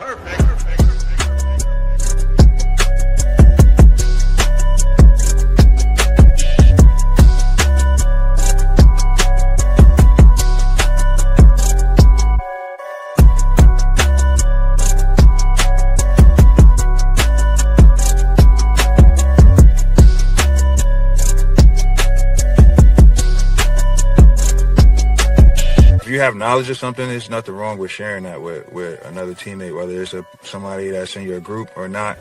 If you have knowledge of something, there's nothing wrong with sharing that with another teammate, whether it's somebody that's in your group or not.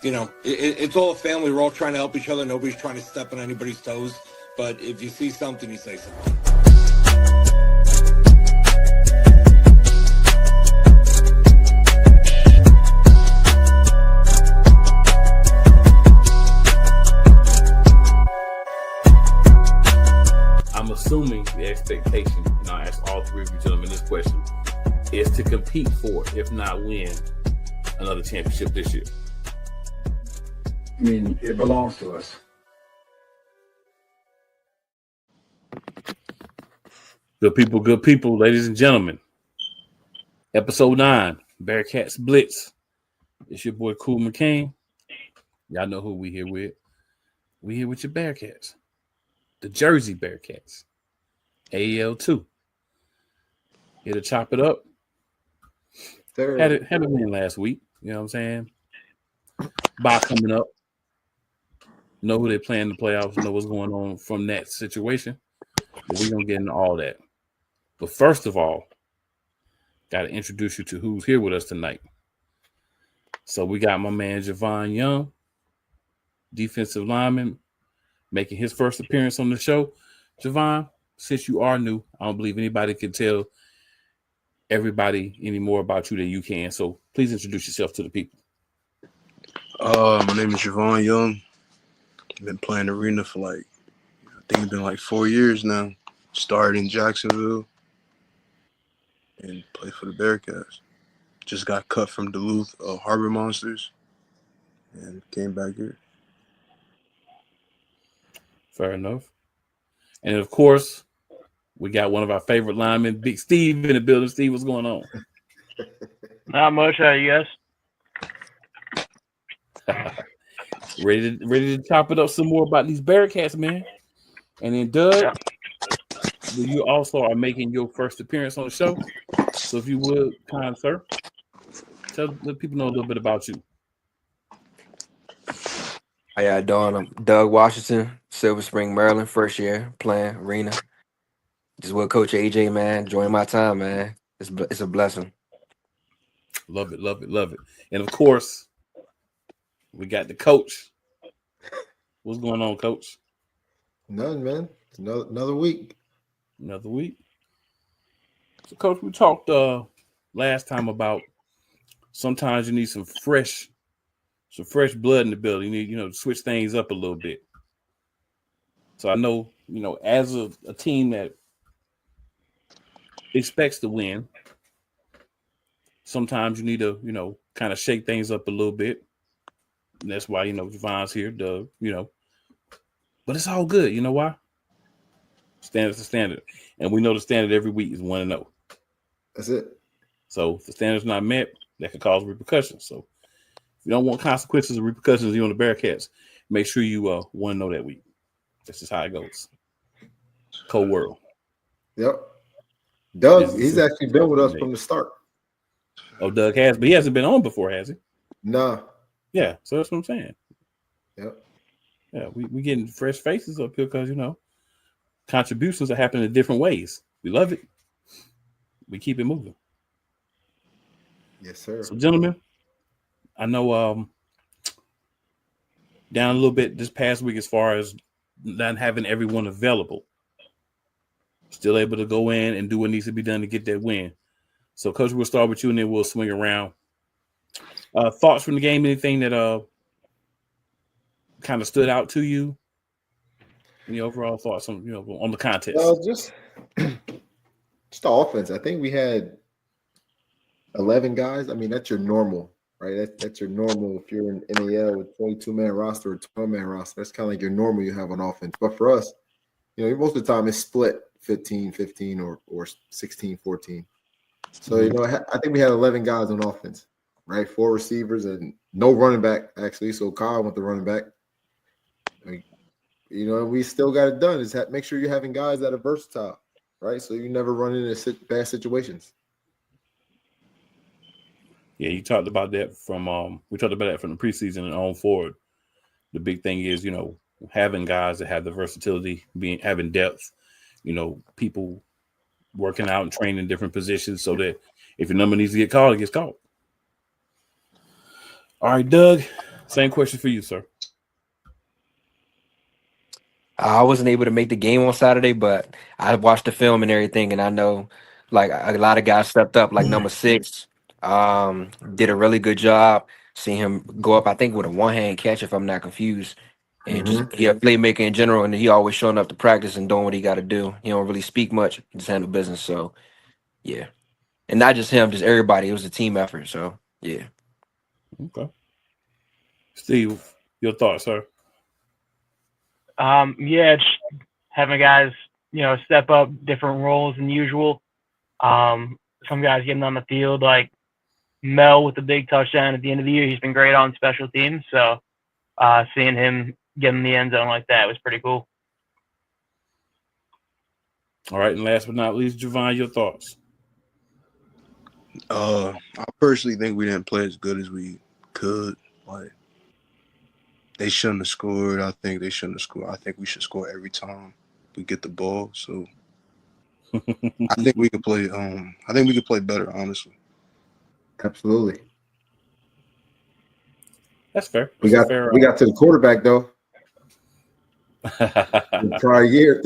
You know, it's all a family. We're all trying to help each other. Nobody's trying to step on anybody's toes. But if you see something, you say something. I'm assuming the expectation, and I ask all three of you gentlemen this question, is to compete for, if not win, another championship this year. I mean, it belongs to us. Good people, ladies and gentlemen. Episode 9, Bearcats Blitz. It's your boy, Cool McCain. Y'all know who we here with. We here with your Bearcats. The Jersey Bearcats. AEL2. Here to chop it up. Had a win last week. You know what I'm saying? Bye coming up. Know who they play in the playoffs, know what's going on from that situation. But we're going to get into all that. But first of all, got to introduce you to who's here with us tonight. So we got my man Javon Young, defensive lineman, making his first appearance on the show. Javon, since you are new, I don't believe anybody can tell everybody any more about you than you can. So please introduce yourself to the people. My name is Javon Young. I've been playing arena for I think it's been 4 years now. Started in Jacksonville and played for the Bearcats. Just got cut from Duluth Harbor Monsters and came back here. Fair enough. And of course, we got one of our favorite linemen, Big Steve, in the building. Steve, what's going on? Not much. How you guys? Ready to chop it up some more about these Bearcats, man. And then Doug, you also are making your first appearance on the show. So if you would, kind sir, let people know a little bit about you. How y'all doing? I'm Doug Washington, Silver Spring, Maryland, first year playing arena. Just with Coach AJ, man. Enjoying my time, man. It's a blessing. Love it. And of course, we got the coach. What's going on, Coach? Nothing, man. Another week. Another week. So, Coach, we talked last time about sometimes you need some fresh blood in the building. You need, to switch things up a little bit. So I know, as a team that expects to win, sometimes you need to, kind of shake things up a little bit. And that's why, Javon's here, Doug, but it's all good. You know why? Standard's the standard. And we know the standard every week is 1-0. That's it. So if the standard's not met, that could cause repercussions. So if you don't want consequences and repercussions, you on the Bearcats, make sure you 1-0 that week. That's just how it goes. Cold world. Yep. Doug, he's actually been with us from the start. Oh, Doug has, but he hasn't been on before, has he? No. Yeah, so that's what I'm saying. Yep. Yeah, we getting fresh faces up here because, contributions are happening in different ways. We love it. We keep it moving. Yes, sir. So, gentlemen, I know down a little bit this past week as far as not having everyone available. Still able to go in and do what needs to be done to get that win. So, Coach, we'll start with you and then we'll swing around. Thoughts from the game? Anything that kind of stood out to you? Any overall thoughts on on the contest? Just the offense. I think we had 11 guys. I mean, that's your normal, right? That's your normal. If you're in NAL with 22-man roster or 12-man roster, that's kind of like your normal you have on offense. But for us, most of the time it's split 15-15 or 16-14. So, I think we had 11 guys on offense, right? 4 receivers and no running back, actually. So Kyle went the running back. We still got it done. Is make sure you're having guys that are versatile, right? So you never run into bad situations. Yeah, you talked about that from we talked about that from the preseason and on forward. The big thing is, having guys that have the versatility, having depth, people working out and training in different positions so that if your number needs to get called, it gets called. All right, Doug, same question for you, sir. I wasn't able to make the game on Saturday, but I watched the film and everything, and I know like a lot of guys stepped up, like number 6, did a really good job. Seeing him go up, I think with a one-hand catch, if I'm not confused, and just playmaker in general, and he always showing up to practice and doing what he got to do. He don't really speak much, just handle business. So yeah, and not just him, just everybody. It was a team effort. So yeah. Okay, Steve, your thoughts, sir? Yeah, just having guys, step up different roles than usual. Some guys getting on the field, like Mel with the big touchdown at the end of the year. He's been great on special teams. So seeing him get in the end zone like that was pretty cool. All right, and last but not least, Javon, your thoughts? I personally think we didn't play as good as we could. Like, they shouldn't have scored. I think they shouldn't have scored. I think we should score every time we get the ball. So I think we could play. I think we could play better, honestly. Absolutely. That's fair. We got to the quarterback though. In prior year,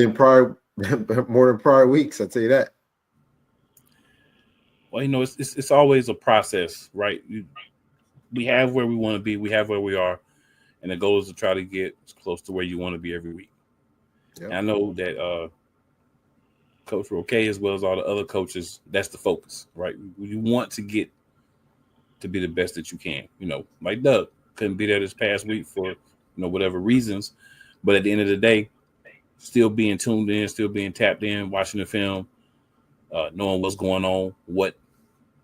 more than prior weeks. I'll tell you that. Well, it's always a process, right? We have where we want to be. We have where we are. And the goal is to try to get as close to where you want to be every week. Yep. And I know that Coach Roque, as well as all the other coaches, that's the focus, right? You want to get to be the best that you can. Like Doug couldn't be there this past week for whatever reasons, but at the end of the day, still being tuned in, still being tapped in, watching the film, knowing what's going on, what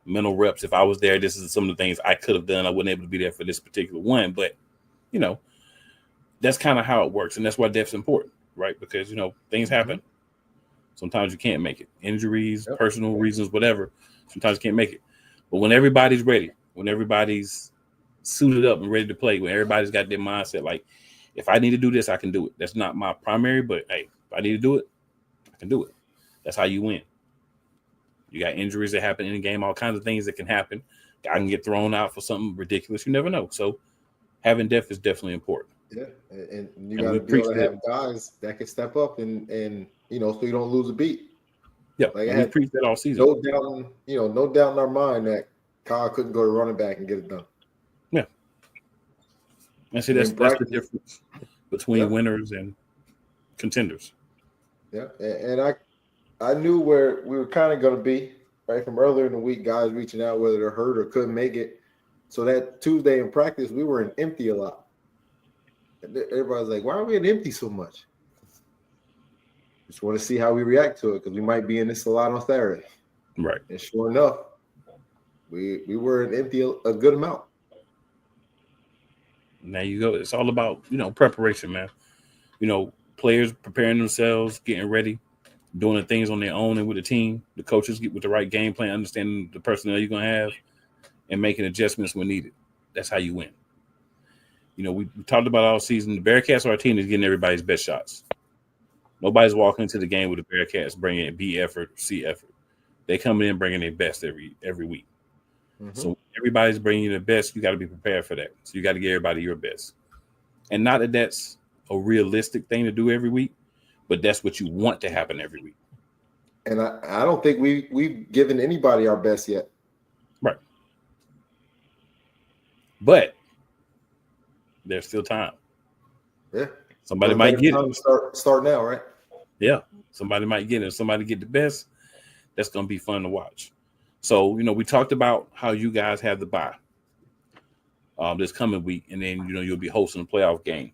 mental reps. If I was there, this is some of the things I could have done. I wasn't able to be there for this particular one, but that's kind of how it works. And that's why depth's important, right? Because, things happen. Sometimes you can't make it. Injuries, personal reasons, whatever. Sometimes you can't make it. But when everybody's ready, when everybody's suited up and ready to play, when everybody's got their mindset, like, if I need to do this, I can do it. That's not my primary, but, hey, if I need to do it, I can do it. That's how you win. You got injuries that happen in the game, all kinds of things that can happen. I can get thrown out for something ridiculous. You never know. So, having depth is definitely important. Yeah, and you got to be able to have guys that can step up and so you don't lose a beat. Yeah, like we preached that all season. No doubt in our mind that Kyle couldn't go to running back and get it done. Yeah, and see that's the difference between winners and contenders. Yeah, and I knew where we were kind of going to be right from earlier in the week. Guys reaching out whether they're hurt or couldn't make it. So that Tuesday in practice, we were in empty a lot. Everybody's like, why are we in empty so much? Just want to see how we react to it because we might be in this a lot on Saturday. Right. And sure enough, we were in empty a good amount. There you go. It's all about, preparation, man. Players preparing themselves, getting ready, doing the things on their own and with the team. The coaches get with the right game plan, understanding the personnel you're going to have, and making adjustments when needed. That's how you win. We talked about all season. The Bearcats are our team that's getting everybody's best shots. Nobody's walking into the game with the Bearcats bringing B effort, C effort. They coming in bringing their best every week. So everybody's bringing their best. You got to be prepared for that. So you got to give everybody your best. And not that that's a realistic thing to do every week, but that's what you want to happen every week. And I don't think we've given anybody our best yet. Right. But there's still time. Yeah. Somebody might get time it. to start now, right? Yeah, somebody might get it. If somebody get the best, that's going to be fun to watch. So, we talked about how you guys have the bye this coming week, and then, you'll be hosting a playoff game.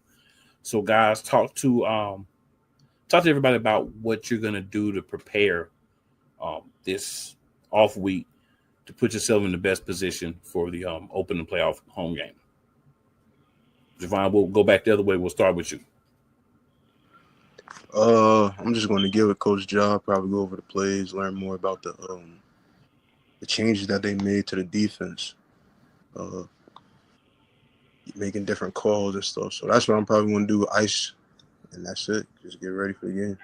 So, guys, talk to everybody about what you're going to do to prepare this off week to put yourself in the best position for the opening playoff home game. Javon, we'll go back the other way. We'll start with you. I'm just going to give a coach job, probably go over the plays, learn more about the changes that they made to the defense, making different calls and stuff. So that's what I'm probably going to do, ice, and that's it. Just get ready for the game.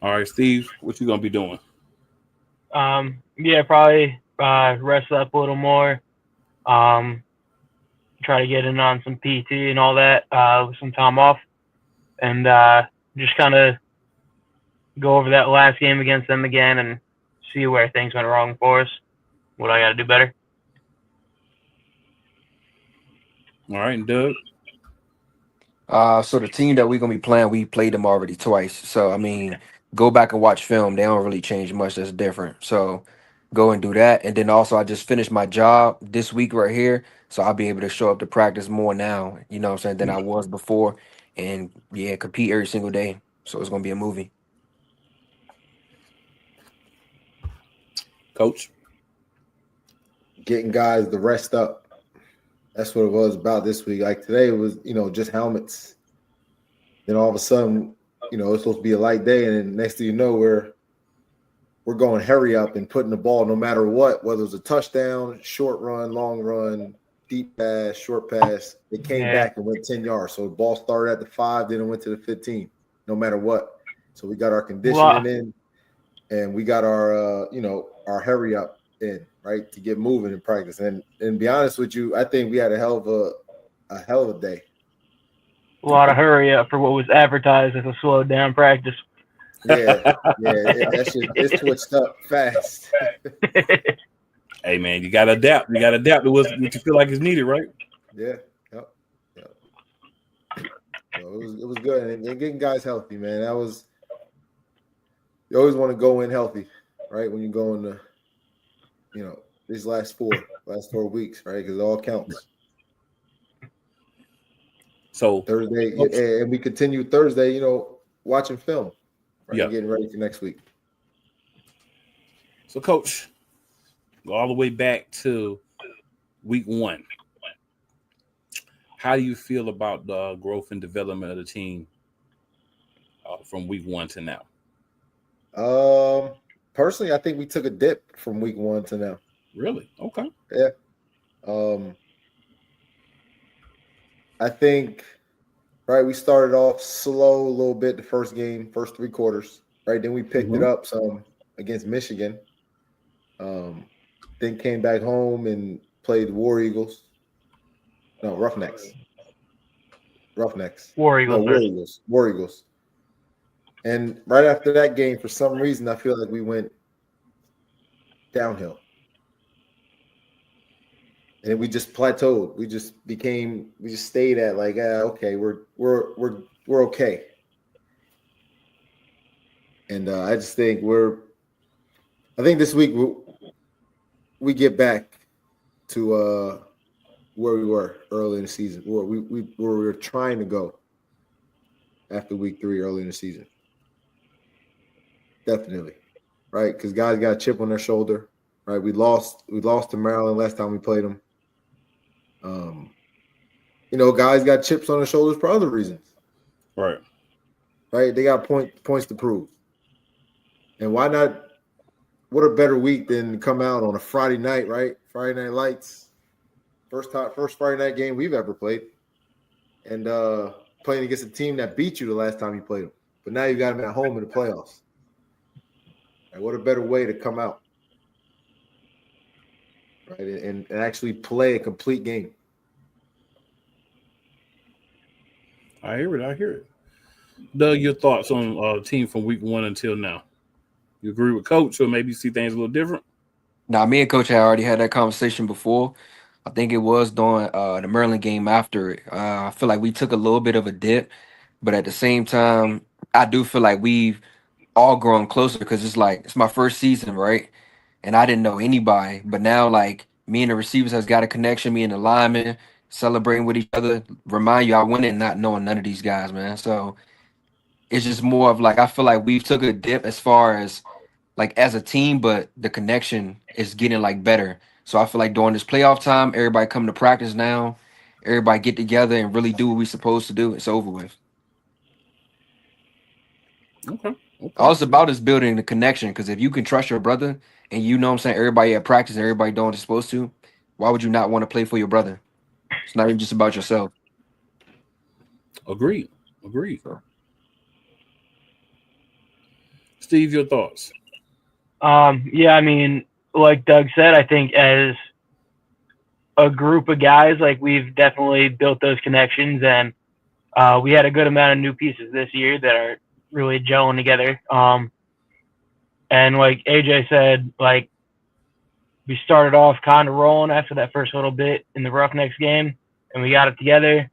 All right, Steve, what you going to be doing? Yeah, probably rest up a little more. Try to get in on some PT and all that with some time off, and just kind of go over that last game against them again and see where things went wrong for us, what I got to do better. All right, and Doug? So the team that we're gonna be playing, we played them already twice. So I mean, go back and watch film. They don't really change much that's different. So go and do that. And then also I just finished my job this week right here. So I'll be able to show up to practice more now, you know what I'm saying, than I was before. And yeah, compete every single day. So it's gonna be a movie. Coach? Getting guys the rest up. That's what it was about this week. Like today, it was, just helmets. Then all of a sudden, it's supposed to be a light day, and then next thing you know, we're going hurry up and putting the ball no matter what, whether it's a touchdown, short run, long run, deep pass, short pass. It came back and went 10 yards. So the ball started at the 5, then it went to the 15, no matter what. So we got our conditioning in, and we got our our hurry up in, right, to get moving in practice. And to be honest with you, I think we had a hell of a day. A lot of hurry up for what was advertised as a slowed down practice. Yeah, it's switched up fast. Hey man, you gotta adapt. You gotta adapt to what you feel like is needed, right? Yeah. Yep. So it was good, and getting guys healthy, man. You always want to go in healthy, right? When you go in the, these last 4 weeks, right? Because it all counts. So Thursday, and we continue Thursday, watching film, right? Yeah. Getting ready for next week. So, Coach, go all the way back to week 1. How do you feel about the growth and development of the team from week 1 to now? Personally, I think we took a dip from week 1 to now. Really? Okay. Yeah. I think, right, we started off slow a little bit the first game, first 3 quarters, right? Then we picked it up some against Michigan. Then came back home and played War Eagles. No, Roughnecks. War Eagles. War Eagles. And right after that game, for some reason, I feel like we went downhill. And we just plateaued. We just stayed at like, okay, we're okay. And I just think I think this week we get back to where we were early in the season, where we were trying to go after week 3 early in the season. Definitely, right? Because guys got a chip on their shoulder, right? We lost to Maryland last time we played them. Guys got chips on their shoulders for other reasons. Right. They got points to prove. And why not? What a better week than to come out on a Friday night, right? Friday Night Lights. First Friday night game we've ever played. And playing against a team that beat you the last time you played them. But now you got them at home in the playoffs. Right, what a better way to come out. Right, and actually play a complete game. I hear it. Doug, your thoughts on team from week 1 until now? You agree with Coach, or maybe you see things a little different? Now, me and Coach had already had that conversation before. I think it was during the Maryland game after it. I feel like we took a little bit of a dip, but at the same time, I do feel like we've all grown closer because it's like it's my first season, right? And I didn't know anybody, but now like me and the receivers has got a connection. Me and the linemen celebrating with each other. Remind you, I went in not knowing none of these guys, man. So it's just more of like I feel like we've took a dip as far as like as a team, but the connection is getting like better. So I feel like during this playoff time, everybody come to practice now, everybody get together and really do what we supposed to do. It's over with. Okay. All it's about is building the connection. Because if you can trust your brother and you know what I'm saying, everybody at practice and everybody doing what they're supposed to, why would you not want to play for your brother? It's not even just about yourself. Agreed. Agreed. So. Steve, your thoughts? Yeah, I mean, like Doug said, I think as a group of guys, like we've definitely built those connections, and we had a good amount of new pieces this year that are really gelling together. And like AJ said, like we started off kind of rolling after that first little bit in the Roughnecks game, and we got it together,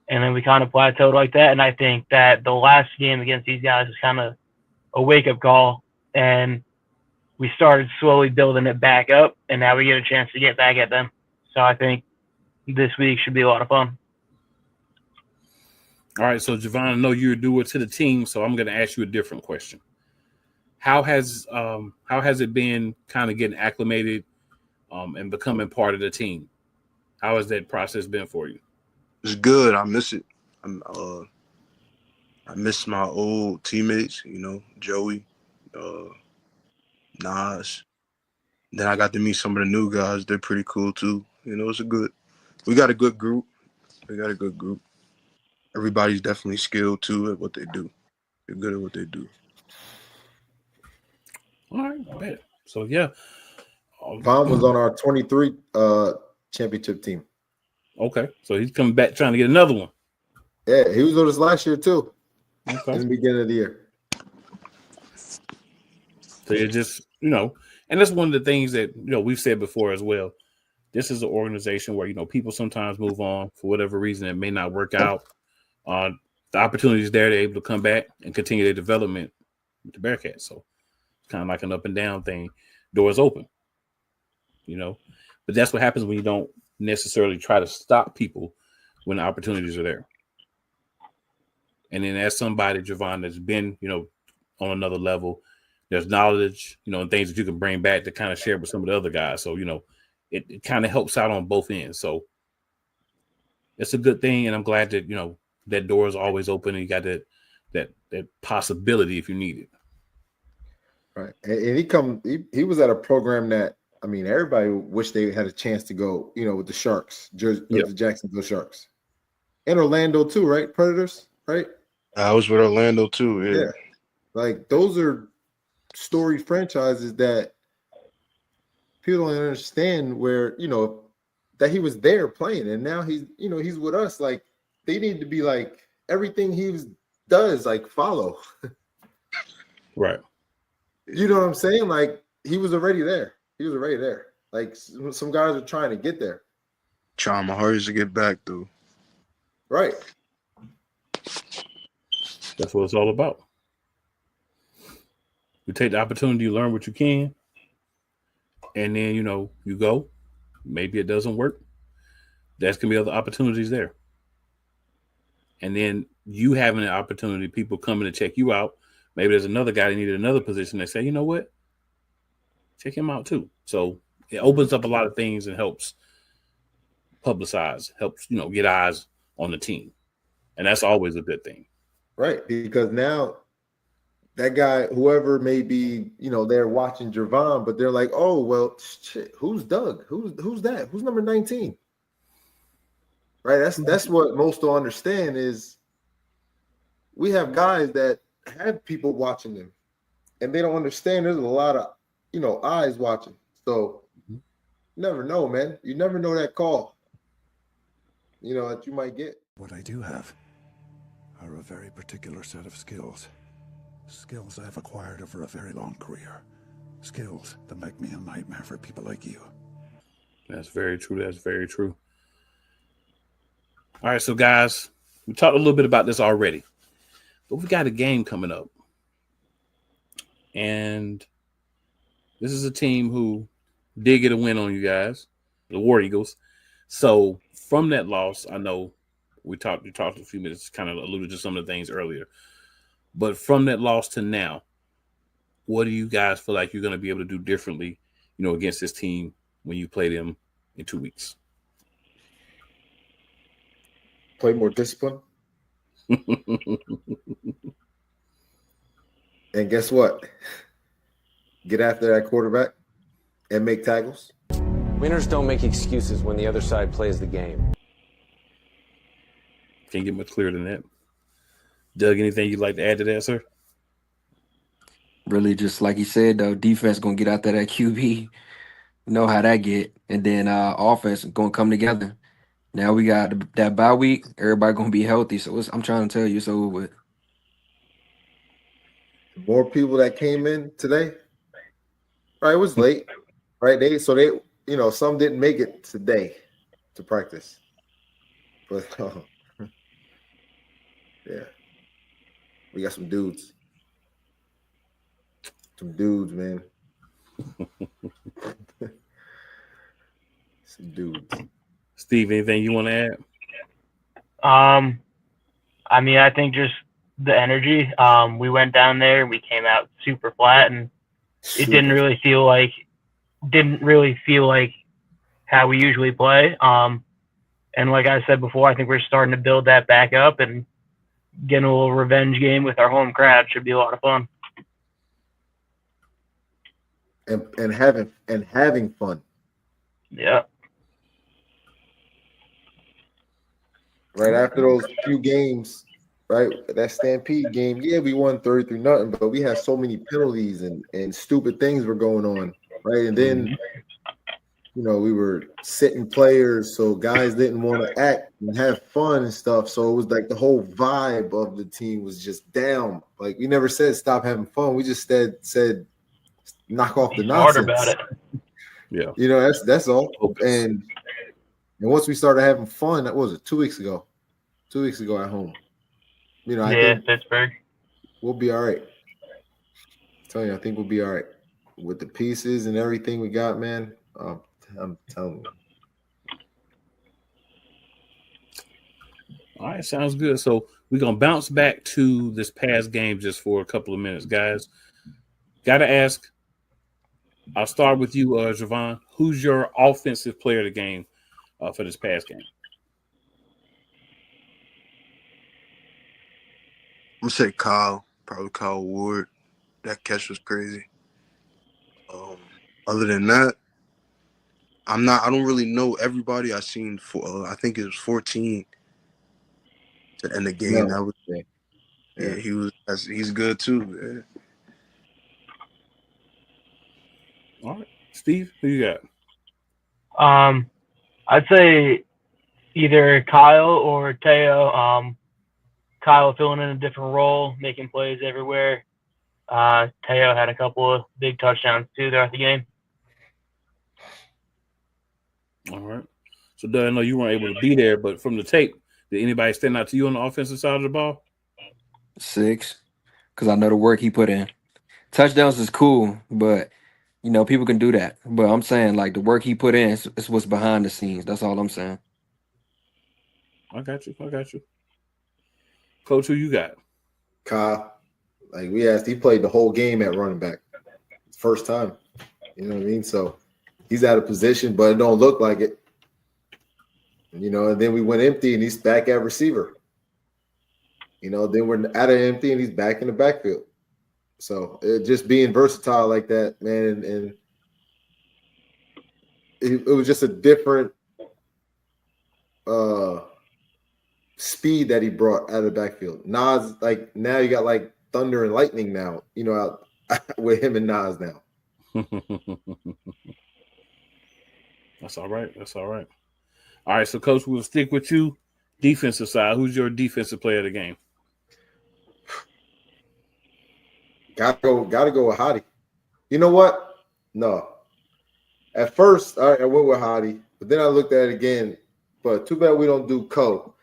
and then we kind of plateaued like that. And I think that the last game against these guys was kind of a wake-up call, and we started slowly building it back up, and now we get a chance to get back at them. So I think this week should be a lot of fun. All right, so Javon, I know you're newer to the team, so I'm going to ask you a different question. How has it been kind of getting acclimated and becoming part of the team? How has that process been for you? It's good. I miss it. I miss my old teammates, Joey, Nas. Then I got to meet some of the new guys. They're pretty cool too. We got a good group. Everybody's definitely skilled too at what they do. They're good at what they do. All right, bet. So yeah. Vaughn was on our 23 championship team. Okay, so he's coming back trying to get another one. Yeah, he was on us last year too. Okay. In the beginning of the year. So you're just, and that's one of the things that, we've said before as well. This is an organization where, people sometimes move on for whatever reason. It may not work out. The opportunity is there. They're able to come back and continue their development with the Bearcats. So it's kind of like an up and down thing. Doors open, but that's what happens when you don't necessarily try to stop people when the opportunities are there. And then as somebody, Javon, that's been, on another level, there's knowledge, and things that you can bring back to kind of share with some of the other guys. So, it kind of helps out on both ends. So it's a good thing. And I'm glad that, that door is always open and you got that possibility if you need it. Right. And he was at a program that, everybody wished they had a chance to go, with the Sharks, the Jacksonville Sharks. And Orlando too, right? Predators, right? I was with Orlando too, yeah. Like those are storied franchises that people don't understand where, that he was there playing and now he's with us. Like they need to be like everything does, like follow. Right. You know what I'm saying? Like he was already there. Like some guys are trying to get there. Trying my hardest to get back though. Right. That's what it's all about. You take the opportunity, you learn what you can, and then, you go. Maybe it doesn't work. There's going to be other opportunities there. And then you having an opportunity, people coming to check you out. Maybe there's another guy that needed another position. They say, you know what? Check him out too. So it opens up a lot of things and helps publicize, helps, get eyes on the team. And that's always a good thing. Right. Because now that guy, whoever may be, they're watching Javon, but they're like, oh, well, shit, who's Doug? Who's that? Who's number 19? Right. That's what most don't understand is we have guys that have people watching them and they don't understand there's a lot of, eyes watching. So you never know, man. You never know that call, that you might get. What I do have are a very particular set of skills. Skills I've acquired over a very long career. Skills that make me a nightmare for people like you. That's very true. That's very true. All right, so guys, we talked a little bit about this already, but we got a game coming up. And this is a team who did get a win on you guys, the War Eagles. So from that loss, I know we talked a few minutes, kind of alluded to some of the things earlier. But from that loss to now, what do you guys feel like you're going to be able to do differently, against this team when you play them in 2 weeks? Play more discipline. And guess what? Get after that quarterback and make tackles. Winners don't make excuses when the other side plays the game. Can't get much clearer than that. Doug, anything you'd like to add to that, sir? Really, just like he said, though, defense going to get out there that QB. You know how that get. And then offense going to come together. Now we got that bye week. Everybody going to be healthy. So I'm trying to tell you, it's over with. More people that came in today. Right, it was late. Right, some didn't make it today to practice. But yeah, we got some dudes. Some dudes, man. Some dudes. Steve, anything you want to add? I think just the energy. We went down there, we came out super flat, and it didn't really feel like how we usually play. And like I said before, I think we're starting to build that back up, and getting a little revenge game with our home crowd should be a lot of fun. And having fun. Yeah. Right after those few games, right? That Stampede game, yeah, we won 33-0, but we had so many penalties and stupid things were going on, right? And then, we were sitting players, so guys didn't want to act and have fun and stuff. So it was like the whole vibe of the team was just down. Like, we never said stop having fun. We just said knock off the nonsense. Hard about it. Yeah. That's all. And once we started having fun, that was 2 weeks ago. 2 weeks ago at home. I think Pittsburgh. We'll be all right. I'm telling you, I think we'll be all right with the pieces and everything we got, man. I'm telling you. All right, sounds good. So we're going to bounce back to this past game just for a couple of minutes, guys. Got to ask, I'll start with you, Javon. Who's your offensive player of the game for this past game? I'm going to say Kyle, probably Kyle Ward. That catch was crazy. Other than that, I don't really know everybody. I seen I think it was 14 to end the game. No. That was yeah. He's good too. Yeah. All right, Steve, who you got? I'd say either Kyle or Teo. Kyle filling in a different role, making plays everywhere. Teo had a couple of big touchdowns too throughout the game. All right. So, Doug, I know you weren't able to be there, but from the tape, did anybody stand out to you on the offensive side of the ball? 6, because I know the work he put in. Touchdowns is cool, but, people can do that. But I'm saying, like, the work he put in is what's behind the scenes. That's all I'm saying. I got you. Coach, who you got? Kyle. Like we asked, he played the whole game at running back. First time. You know what I mean? So he's out of position, but it don't look like it. And then we went empty and he's back at receiver. Then we're out of empty and he's back in the backfield. So just being versatile like that, man, and it was just a different speed that he brought out of the backfield. Nas, like now you got like thunder and lightning now, out with him and Nas now. That's all right. All right, so Coach, we'll stick with you. Defensive side, who's your defensive player of the game? Gotta go with Hottie. You know what? No. At first, I went with Hottie, but then I looked at it again. But too bad we don't do Co.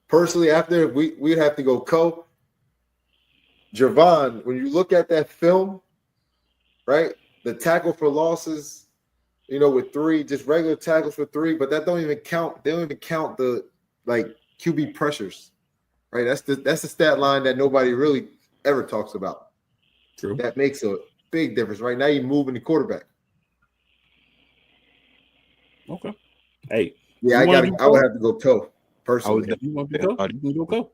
Personally, after we'd have to go Co. Javon, when you look at that film, right? The tackle for losses, with 3, just regular tackles for 3, but that don't even count. They don't even count the QB pressures, right? That's the stat line that nobody really ever talks about. True. That makes a big difference. Right now, you're moving the quarterback. Okay. Hey. Yeah, I would have to go Co. Personally. You want to go? You can go Co.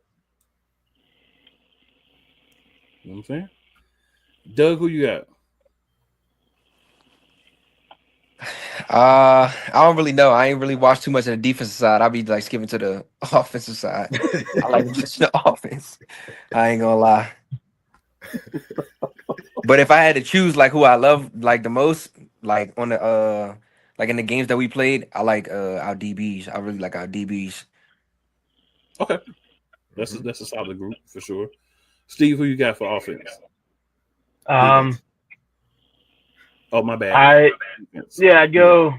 You know what I'm saying? Doug, who you got? I don't really know. I ain't really watched too much of the defensive side. I'll be like skipping to the offensive side. I like watching the offense. I ain't gonna lie. But if I had to choose like who I love like the most, like on the like in the games that we played, I like our DBs. I really like our DBs. Okay. That's a solid group for sure. Steve, who you got for offense? Oh, my bad. I'd go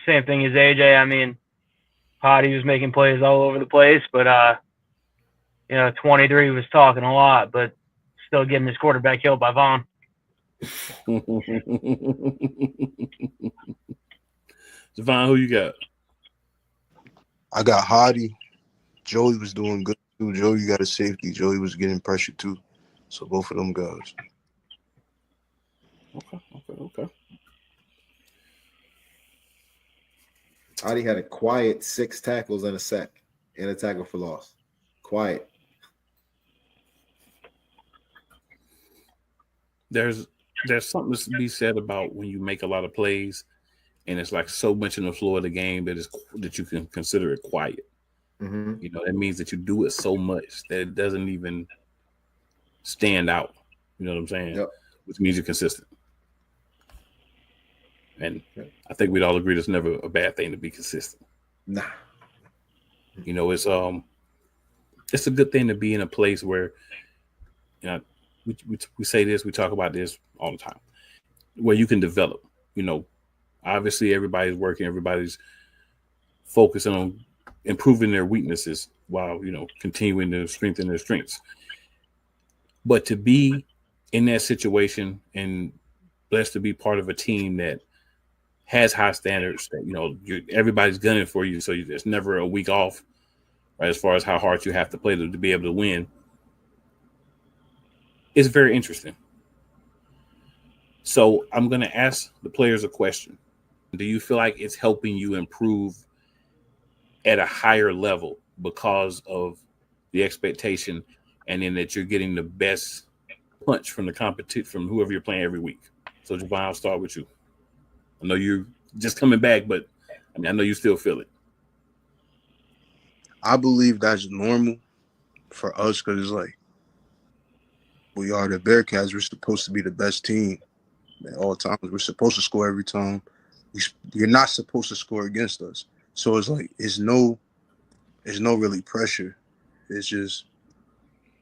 same thing as AJ. I mean, Hottie was making plays all over the place, but 23 was talking a lot, but still getting his quarterback killed by Vaughn. Javon, who you got? I got Hottie. Joey was doing good too. Joey got a safety. Joey was getting pressure too. So both of them guys. Okay. Hottie had a quiet 6 tackles and a sack and a tackle for loss. Quiet. There's something to be said about when you make a lot of plays and it's like so much in the flow of the game that you can consider it quiet. Mm-hmm. That means that you do it so much that it doesn't even stand out. You know what I'm saying? Yep. Which means you're consistent. And I think we'd all agree there's never a bad thing to be consistent. Nah. It's a good thing to be in a place where, we say this, we talk about this all the time, where you can develop. Obviously everybody's working, everybody's focusing on improving their weaknesses while, continuing to strengthen their strengths. But to be in that situation and blessed to be part of a team that has high standards, that, everybody's gunning for you. So there's never a week off, right? As far as how hard you have to play to be able to win. It's very interesting. So I'm going to ask the players a question. Do you feel like it's helping you improve at a higher level because of the expectation and then that you're getting the best punch from the competition from whoever you're playing every week? So Javon, I'll start with you. I know you're just coming back, but I know you still feel it. I believe that's normal for us because it's like we are the Bearcats. We're supposed to be the best team at all times. We're supposed to score every time. You're not supposed to score against us. So it's like there's no really pressure. It's just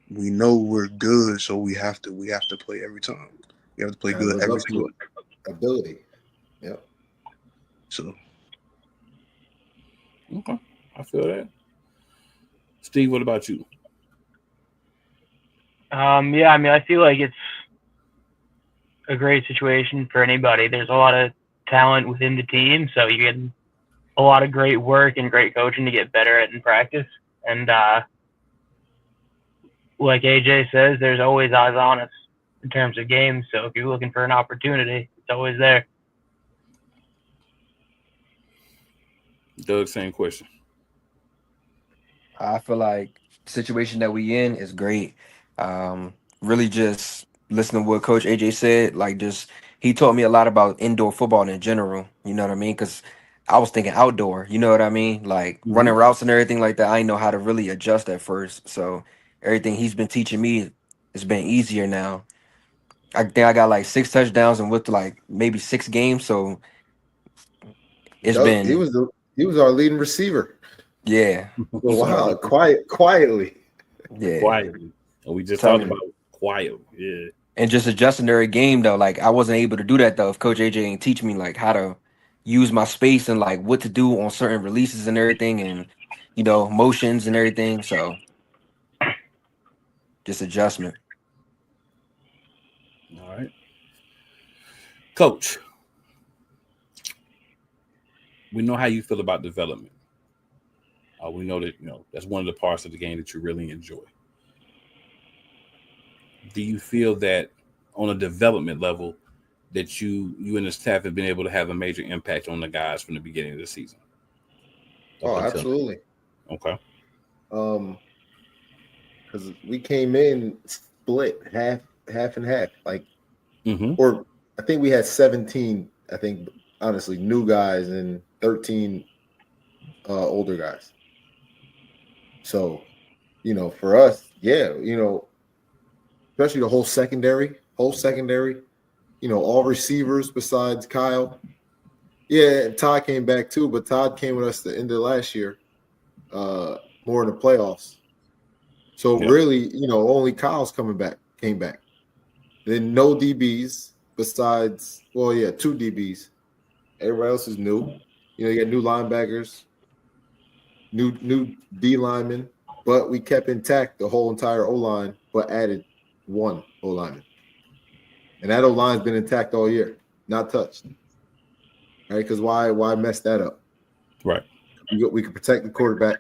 we know we're good, so we have to play every time. We have to play good every time. Ability. Yeah. So. Okay, I feel that. Steve, what about you? I feel like it's a great situation for anybody. There's a lot of talent within the team, so you get a lot of great work and great coaching to get better at in practice. And like AJ says, there's always eyes on us in terms of games. So if you're looking for an opportunity, it's always there. Doug, same question. I feel like the situation that we in is great. Really just listening to what Coach AJ said, he taught me a lot about indoor football in general. You know what I mean? Because I was thinking outdoor. You know what I mean? Like running routes and everything like that. I didn't know how to really adjust at first. So everything he's been teaching me has been easier now. I think I got like 6 touchdowns and with like maybe 6 games. So it's been. He was our leading receiver. Yeah. Wow. Quietly. Yeah. Quietly. And we just talked about quiet. Yeah. And just adjusting their game though, like I wasn't able to do that though if Coach AJ ain't teach me like how to use my space and like what to do on certain releases and everything, and motions and everything. So just adjustment. All right. Coach, we know how you feel about development. We know that that's one of the parts of the game that you really enjoy. Do you feel that on a development level that you and the staff have been able to have a major impact on the guys from the beginning of the season? Oh, absolutely. Okay. Because we came in split half and half, like, or I think we had 17. I think honestly, new guys and 13 older guys. So, for us, yeah, especially the whole secondary, all receivers besides Kyle. Yeah, Todd came back too, but Todd came with us the end of last year, more in the playoffs. So really, only Kyle's came back. Then no DBs besides, two DBs. Everybody else is new. You got new linebackers, new D linemen, but we kept intact the whole entire O-line, but added one O-lineman. And that O-line's been intact all year, not touched. Right? Because why mess that up? Right. We can protect the quarterback,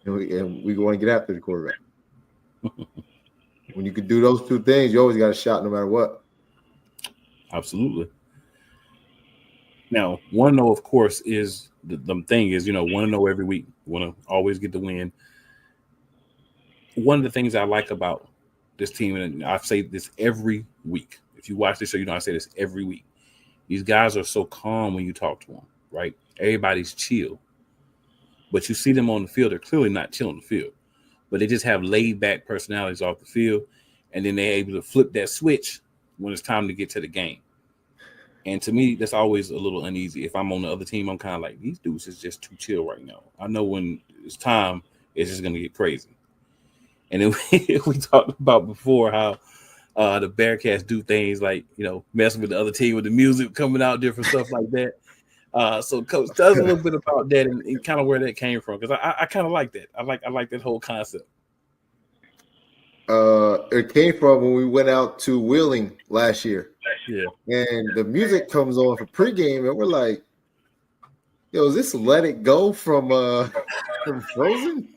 and we want to get after the quarterback. When you can do those two things, you always got a shot no matter what. Absolutely. Now, 1-0, of course, is the thing is, 1-0 every week. Want to always get the win. One of the things I like about this team, and I say this every week. If you watch this show, I say this every week. These guys are so calm when you talk to them, right? Everybody's chill. But you see them on the field, they're clearly not chill on the field. But they just have laid-back personalities off the field, and then they're able to flip that switch when it's time to get to the game. And to me, that's always a little uneasy. If I'm on the other team, I'm kind of like, these dudes is just too chill right now. I know when it's time, it's just going to get crazy. And then we talked about before how the Bearcats do things like, messing with the other team with the music coming out, different stuff like that. So, Coach, tell us a little bit about that and kind of where that came from, because I kind of like that. I like that whole concept. It came from when we went out to Wheeling last year. Yeah. And the music comes on for pregame, and we're like, "Yo, is this Let It Go from Frozen?"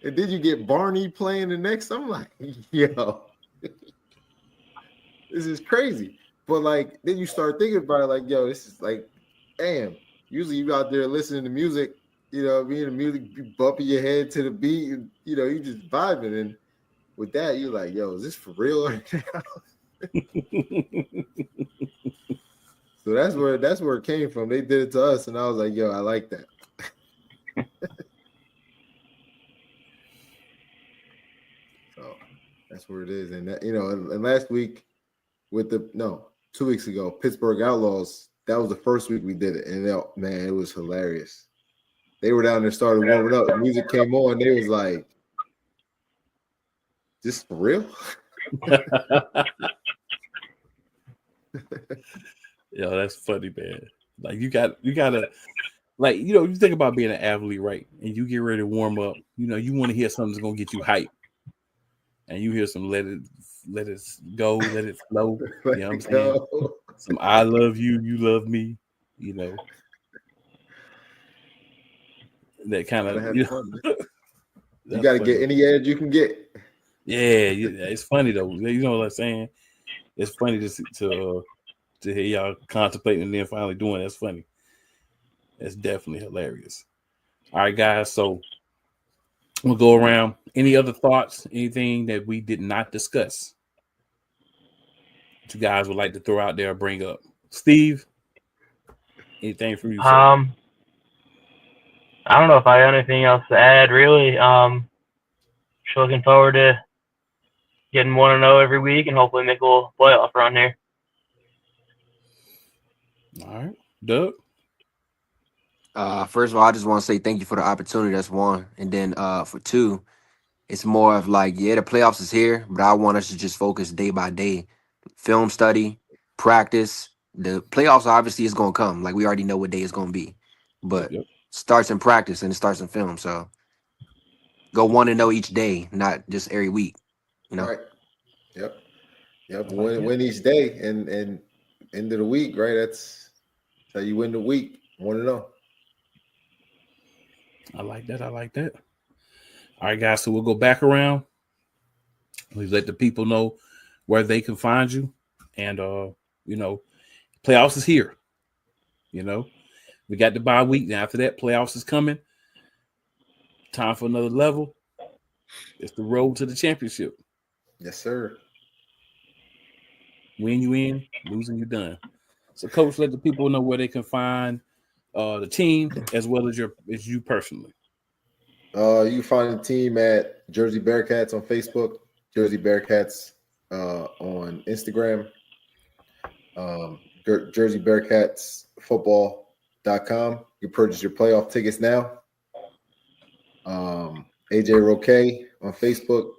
And then you get Barney playing the next. I'm like, "Yo, this is crazy." But like, then you start thinking about it, like, "Yo, this is like, damn." Usually, you out there listening to music, the music, you bumping your head to the beat, and you just vibing. And with that, you're like, "Yo, is this for real right now?" So that's where it came from. They did it to us, and I was like, "Yo, I like that." So that's where it is. And that, and last week with 2 weeks ago, Pittsburgh Outlaws, that was the first week we did it, and it was hilarious. They were down there started warming up. The music came on. They was like, "This for real?" Yo, that's funny, man. Like you gotta, like, you think about being an athlete, right? And you get ready to warm up. You want to hear something that's gonna get you hype, and you hear some let it go, let it flow. You know what I'm saying? Some I love you, you love me. That kind of you got to get any edge you can get. Yeah, it's funny though. You know what I'm saying? It's funny to hear y'all contemplating and then finally doing it. That's funny. That's definitely hilarious. All right, guys. So we'll go around. Any other thoughts? Anything that we did not discuss that you guys would like to throw out there or bring up? Steve, anything from you, sir? I don't know if I have anything else to add, really. Just looking forward to getting 1-0 every week and hopefully make a little playoff run here. All right. Doug? First of all, I just want to say thank you for the opportunity. That's one. And then for two, It's more of like, yeah, the playoffs is here, but I want us to just focus day by day, film study, practice. The playoffs obviously is gonna come. Like we already know what day it's gonna be, but Yep. starts in practice and it starts in film. So go 1-0 each day, not just every week. You know. Right. Yep. Yep. I like that. Win each day and end of the week, right? That's how you win the week. 1-0. I like that. I like that. All right, guys. So we'll go back around. Please let the people know where they can find you. And playoffs is here. We got the bye week. Now after that, playoffs is coming. Time for another level. It's the road to the championship. Yes, sir. Win you in, losing you done. So, Coach, let the people know where they can find the team as well as you personally. You can find the team at Jersey Bearcats on Facebook, Jersey Bearcats on Instagram, Jersey Bearcats football.com. You purchase your playoff tickets now. AJ Roque on Facebook,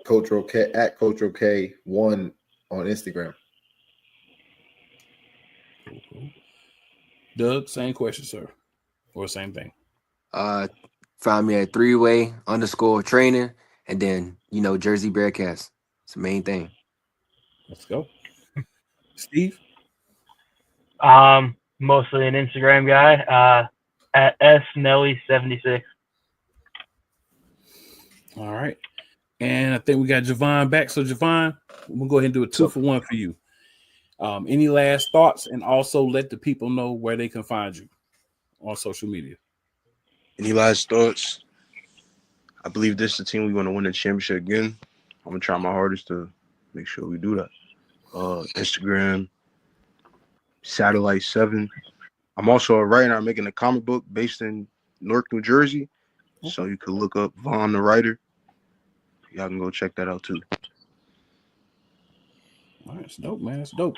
Coach Roque at Coach Roque 1 on Instagram. Cool. Doug, same question, sir, or same thing. Find me at 3way_training, and then Jersey Bearcats. It's the main thing. Let's go, Steve. Mostly an Instagram guy. At snelly76. All right, and I think we got Javon back. So Javon, we'll go ahead and do a 2-for-1 for you. Any last thoughts, and also let the people know where they can find you on social media. Any last thoughts? I believe this is the team we want to win the championship again. I'm gonna try my hardest to make sure we do that. Instagram, Satellite 7. I'm also a writer. I'm making a comic book based in Newark, New Jersey. So you could look up Vaughn the Writer. Y'all can go check that out too. All right, that's dope, man. That's dope.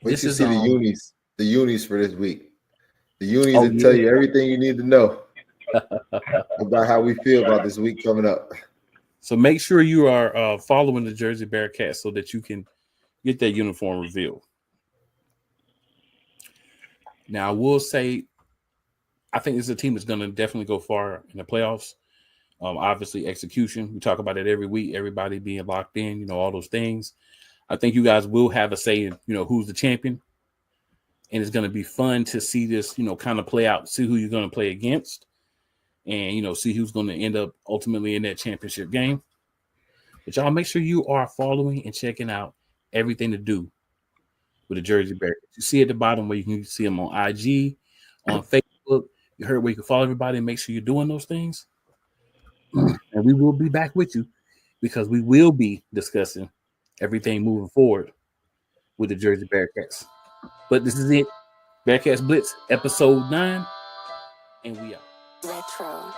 Wait to see the unis for this week. The unis that yeah. tell you everything you need to know about how we feel about this week coming up. So make sure you are following the Jersey Bearcats so that you can get that uniform revealed. Now, I will say, I think this is a team that's going to definitely go far in the playoffs. Obviously, execution. We talk about it every week, everybody being locked in, all those things. I think you guys will have a say in, who's the champion. And it's going to be fun to see this, kind of play out, see who you're going to play against, and, see who's going to end up ultimately in that championship game. But y'all make sure you are following and checking out everything to do with the Jersey Bearcats. You see at the bottom where you can see them on IG, on Facebook. You heard where you can follow everybody and make sure you're doing those things. And we will be back with you because we will be discussing everything moving forward with the Jersey Bearcats. But this is it. Bearcats Blitz, episode 9. And we out. Retro.